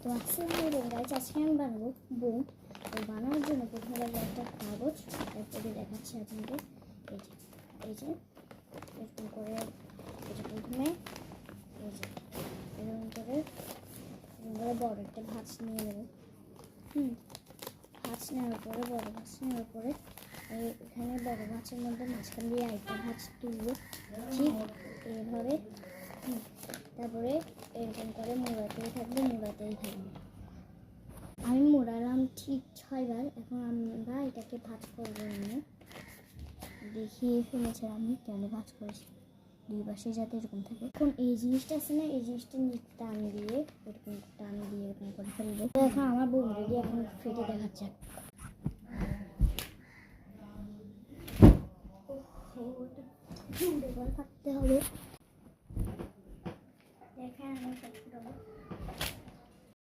তো আসসালামু গাইস, আজকে আমি বানাবো বোম। তো বানানোর জন্য প্রথমে লাগবে একটা কাগজ, তারপরে দেখাচ্ছি আপনাদের। এই যে এরকম করে প্রথমে এই যে এরকম করে বড় একটা ভাঁজ নিয়ে নেব। ভাঁজ নেওয়ার পরে বড় ভাঁজ নেওয়ার পরে এখানে বড় ভাঁজের মধ্যে মাঝখান দিয়ে আরেকটা ভাঁজ তুলবো, ঠিক এইভাবে। তারপরে এরকম করে মোড়াতেই থাকবে। আমি মোড়ালাম ঠিক 6বার। এখন আমরা এটাকে ভাঁজ করবো, নিয়ে দেখিয়ে ফেলেছি আমি কেন ভাঁজ করেছি, 2 পাশে যাতে এরকম থাকে। এখন এই জিনিসটা আছে না, এই জিনিসটা টান দিয়ে এরকম করে ফেলবো। তো এখন আমার বোম রেডি, এখন ফেটে দেখাচ্ছে। থাকতে হবে।